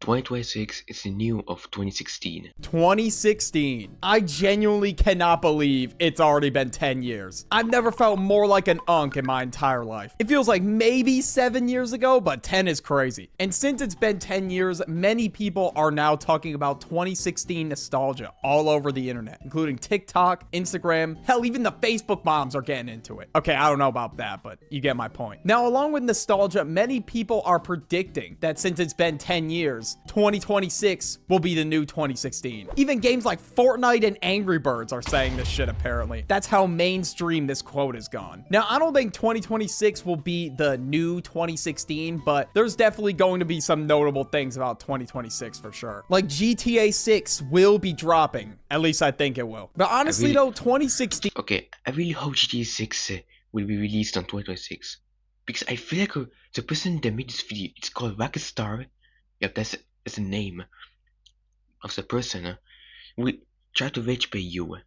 2026 is the new of 2016. 2016. I genuinely cannot believe it's already been 10 years. I've never felt more like an unk in my entire life. It feels like maybe 7 years ago, but 10 is crazy. And since it's been 10 years, many people are now talking about 2016 nostalgia all over the internet, including TikTok, Instagram, hell, even the Facebook moms are getting into it. Okay, I don't know about that, but you get my point. Now, along with nostalgia, many people are predicting that since it's been 10 years, 2026 will be the new 2016. Even games like Fortnite and Angry Birds are saying this shit apparently. That's how mainstream this quote has gone. Now, I don't think 2026 will be the new 2016, but there's definitely going to be some notable things about 2026 for sure. Like GTA 6 will be dropping. At least I think it will. But honestly though, 2016... Okay, I really hope GTA 6 will be released on 2026. Because I feel like the person that made this video, it's called Rockstar. Yep, that's the name of the person. We try to rich pay you.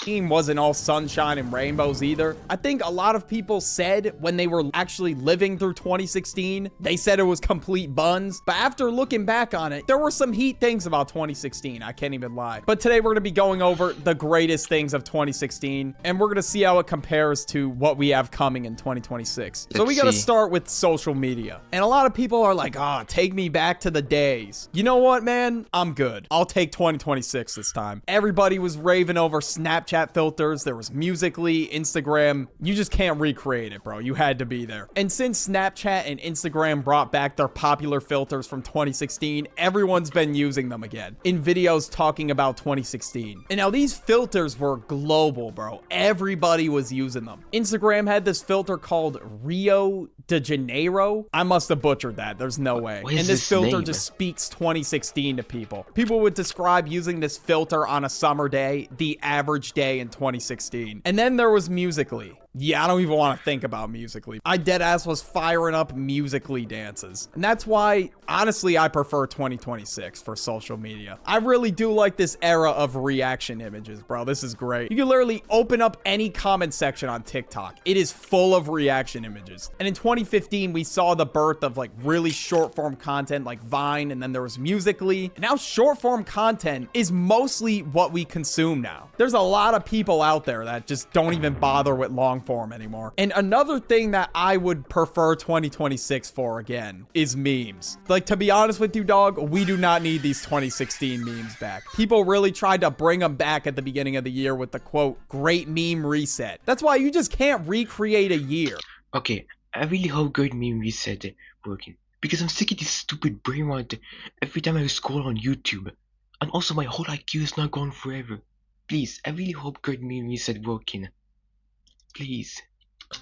wasn't all sunshine and rainbows either. I think a lot of people said when they were actually living through 2016, they said it was complete buns. But after looking back on it, there were some heat things about 2016. I can't even lie. But today we're going to be going over the greatest things of 2016, and we're going to see how it compares to what we have coming in 2026. So we got to start with social media. And a lot of people are like, ah, take me back to the days. You know what, man? I'm good. I'll take 2026 this time. Everybody was raving over Snapchat filters. There was Musical.ly, Instagram. You just can't recreate it, bro. You had to be there. And since Snapchat and Instagram brought back their popular filters from 2016, everyone's been using them again in videos talking about 2016. And now these filters were global, bro. Everybody was using them. Instagram had this filter called Rio de Janeiro. I must have butchered that. There's no way. And this filter just speaks 2016 to people. People would describe using this filter on a summer day, the average day in 2016. And then there was Musical.ly. Yeah, I don't even want to think about Musical.ly. I deadass was firing up Musical.ly dances. And that's why, honestly, I prefer 2026 for social media. I really do like this era of reaction images, bro. This is great. You can literally open up any comment section on TikTok. It is full of reaction images. And in 2015, we saw the birth of like really short form content like Vine, and then there was Musical.ly. And now short form content is mostly what we consume now. There's a lot of people out there that just don't even bother with long form anymore. And another thing that I would prefer 2026 for again is memes. Like, to be honest with you, dog, we do not need these 2016 memes back. People really tried to bring them back at the beginning of the year with the quote, great meme reset. That's why you just can't recreate a year. Okay, I really hope great meme reset working. Because I'm sick of this stupid brain rot every time I scroll on YouTube. And also my whole IQ is not gone forever. Please, I really hope great meme reset working. Please.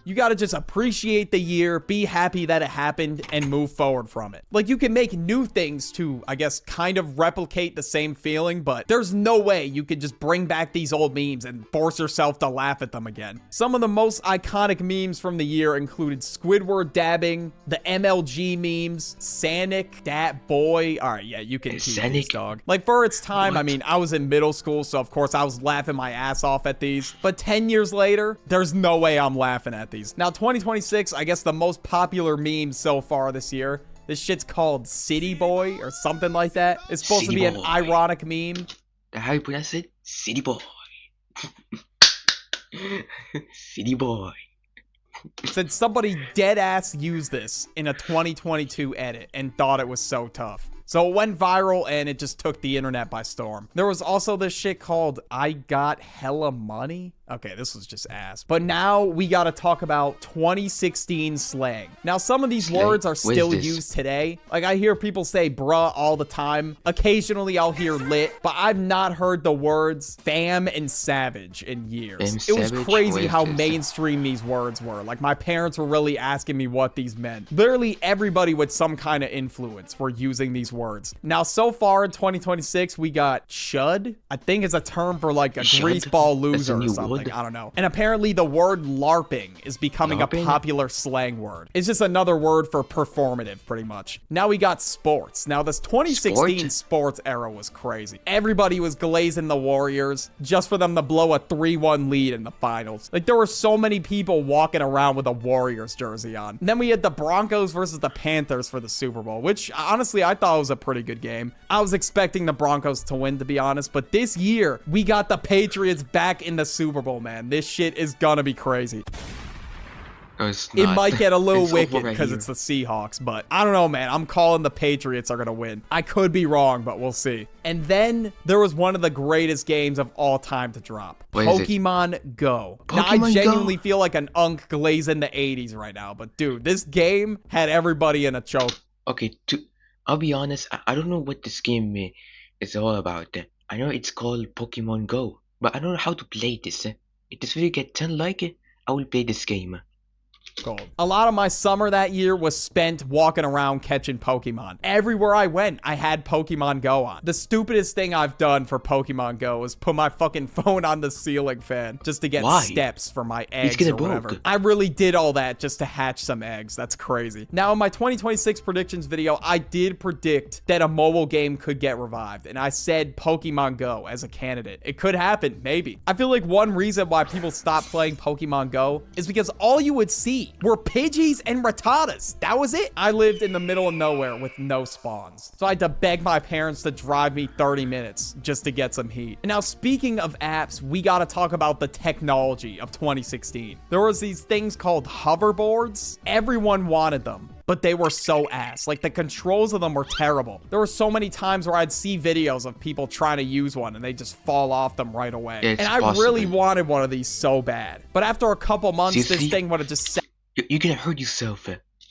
You gotta just appreciate the year, be happy that it happened, and move forward from it. Like, you can make new things to, I guess, kind of replicate the same feeling, but there's no way you could just bring back these old memes and force yourself to laugh at them again. Some of the most iconic memes from the year included Squidward dabbing, the MLG memes, Sonic, Dat Boy. Alright, yeah, you can keep these, dog. Like, for its time, I mean, I was in middle school, so of course I was laughing my ass off at these. But 10 years later, there's no way I'm laughing at these. Now, 2026, I guess the most popular meme so far this year, this shit's called City Boy or something like that. It's supposed to be an ironic meme. How you pronounce it? City Boy. City Boy. Since somebody dead ass used this in a 2022 edit and thought it was so tough. So it went viral and it just took the internet by storm. There was also this shit called I Got Hella Money. Okay, this was just ass. But now we gotta talk about 2016 slang. Now, some of these words are still used today. Like, I hear people say bruh all the time. Occasionally, I'll hear lit, but I've not heard the words fam and savage in years. It was crazy how mainstream these words were. Like, my parents were really asking me what these meant. Literally, everybody with some kind of influence were using these words. Now, so far in 2026, we got chud. I think it's a term for like a greaseball loser or something. something. I don't know. And apparently the word LARPing is becoming a popular slang word. It's just another word for performative, pretty much. Now we got sports. Now this 2016 sports era was crazy. Everybody was glazing the Warriors just for them to blow a 3-1 lead in the finals. Like, there were so many people walking around with a Warriors jersey on. And then we had the Broncos versus the Panthers for the Super Bowl, which honestly I thought was a pretty good game. I was expecting the Broncos to win, to be honest, but this year we got the Patriots back in the Super Bowl, man. This shit is gonna be crazy. No, it might get a little wicked because it's the Seahawks, but I don't know, man. I'm calling the Patriots are going to win. I could be wrong, but we'll see. And then there was one of the greatest games of all time to drop. Pokemon Go. Now, I genuinely feel like an unk glazing the 80s right now, but dude, this game had everybody in a choke. Okay, I'll be honest, I don't know what this game is all about. I know it's called Pokemon Go, but I don't know how to play this. If this video gets 10 likes, I will play this game. Gold. A lot of my summer that year was spent walking around catching Pokemon. Everywhere I went, I had Pokemon Go on. The stupidest thing I've done for Pokemon Go is put my fucking phone on the ceiling fan just to get steps for my eggs or whatever. I really did all that just to hatch some eggs. That's crazy. Now, in my 2026 predictions video, I did predict that a mobile game could get revived, and I said Pokemon Go as a candidate. It could happen, maybe. I feel like one reason why people stopped playing Pokemon Go is because all you would see were Pidgeys and Rattatas. That was it. I lived in the middle of nowhere with no spawns, so I had to beg my parents to drive me 30 minutes just to get some heat. And now, speaking of apps, we got to talk about the technology of 2016. There was these things called hoverboards. Everyone wanted them, but they were so ass. Like, the controls of them were terrible. There were so many times where I'd see videos of people trying to use one and they just fall off them right away. Yeah, and I really wanted one of these so bad. But after a couple months, this thing would have just sat. You're gonna hurt yourself.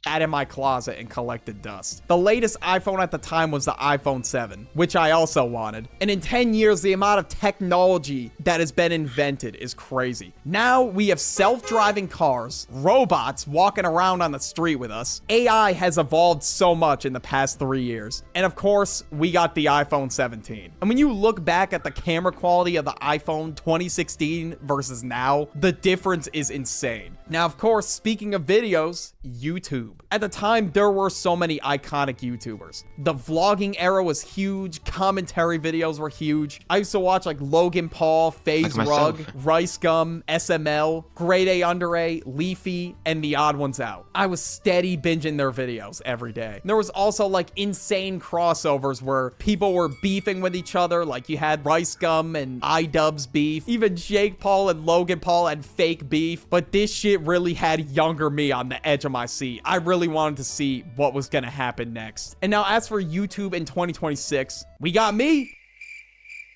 In my closet and collected dust. The latest iPhone at the time was the iPhone 7, which I also wanted. And in 10 years, the amount of technology that has been invented is crazy. Now we have self-driving cars, robots walking around on the street with us. AI has evolved so much in the past 3 years. And of course, we got the iPhone 17. And when you look back at the camera quality of the iPhone 2016 versus now, the difference is insane. Now, of course, speaking of videos, YouTube. At the time, there were so many iconic YouTubers. The vlogging era was huge. Commentary videos were huge. I used to watch like Logan Paul, FaZe Rug, Rice Gum, SML, Grade A Under A, Leafy, and The Odd Ones Out. I was steady binging their videos every day. There was also like insane crossovers where people were beefing with each other. Like you had Rice Gum and iDubbbz beef. Even Jake Paul and Logan Paul had fake beef. But this shit really had younger me on the edge of my seat. I really wanted to see what was gonna happen next. And now, as for YouTube in 2026, we got me.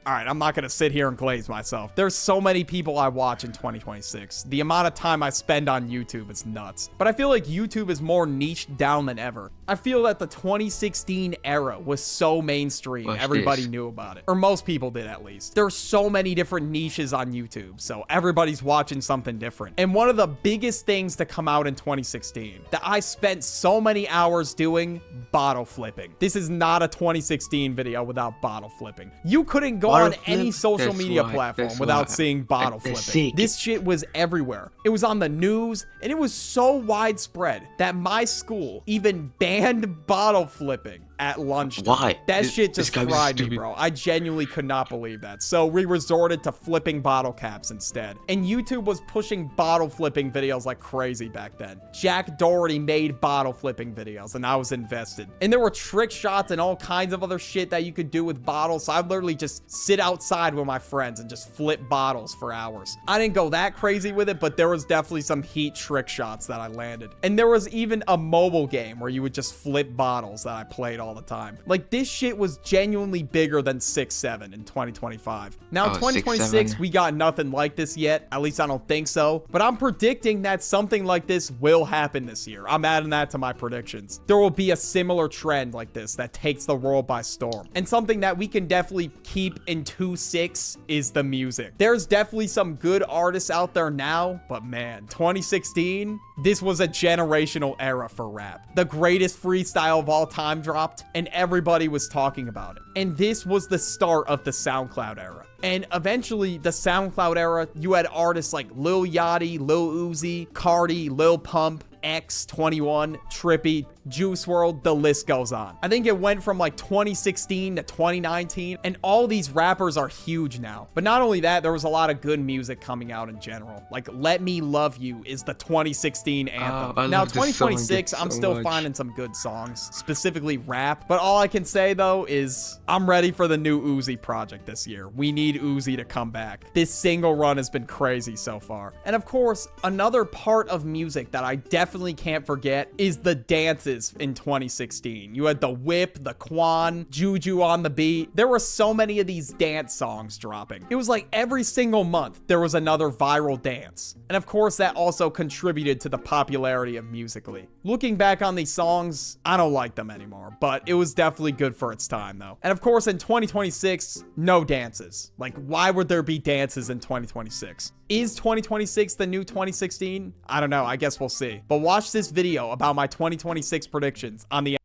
All right, I'm not going to sit here and glaze myself. There's so many people I watch in 2026. The amount of time I spend on YouTube is nuts. But I feel like YouTube is more niched down than ever. I feel that the 2016 era was so mainstream, everybody knew about it. Or most people did, at least. There's so many different niches on YouTube, so everybody's watching something different. And one of the biggest things to come out in 2016 that I spent so many hours doing, bottle flipping. This is not a 2016 video without bottle flipping. You couldn't go on any social media platform without seeing bottle flipping. This shit was everywhere. It was on the news, and it was so widespread that my school even banned bottle flipping at lunchtime. Why? That shit just fried me, bro. I genuinely could not believe that. So we resorted to flipping bottle caps instead. And YouTube was pushing bottle flipping videos like crazy back then. Jack Doherty made bottle flipping videos, and I was invested. And there were trick shots and all kinds of other shit that you could do with bottles. So I'd literally just sit outside with my friends and just flip bottles for hours. I didn't go that crazy with it, but there was definitely some heat trick shots that I landed. And there was even a mobile game where you would just flip bottles that I played all the time. Like, this shit was genuinely bigger than 6-7 in 2025. Now, 2026, we got nothing like this yet. At least I don't think so. But I'm predicting that something like this will happen this year. I'm adding that to my predictions. There will be a similar trend like this that takes the world by storm. And something that we can definitely keep in 2.6 is the music. There's definitely some good artists out there now, but man, 2016, this was a generational era for rap. The greatest greatest freestyle of all time dropped, and everybody was talking about it. And this was the start of the SoundCloud era. And eventually, the SoundCloud era, you had artists like Lil Yachty, Lil Uzi, Cardi, Lil Pump, X21, Trippy, Juice WRLD, the list goes on. I think it went from like 2016 to 2019, and all these rappers are huge now. But not only that, there was a lot of good music coming out in general. Like Let Me Love You is the 2016 anthem. Now 2026, I'm still finding some good songs, specifically rap. But all I can say though is I'm ready for the new Uzi project this year. We need Uzi to come back. This single run has been crazy so far. And of course, another part of music that I definitely can't forget is the dances in 2016. You had the whip, the Quan, Juju on the beat. There were so many of these dance songs dropping. It was like every single month there was another viral dance. And of course that also contributed to the popularity of Musical.ly. Looking back on these songs, I don't like them anymore, but it was definitely good for its time though. And of course in 2026, no dances. Like why would there be dances in 2026? Is 2026 the new 2016? I don't know. I guess we'll see. But watch this video about my 2026 predictions on the...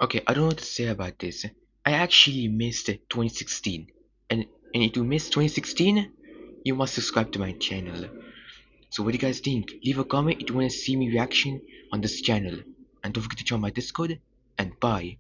Okay, I don't know what to say about this. I actually missed 2016. And if you missed 2016, you must subscribe to my channel. So what do you guys think? Leave a comment if you want to see me reaction on this channel. And don't forget to join my Discord. And bye.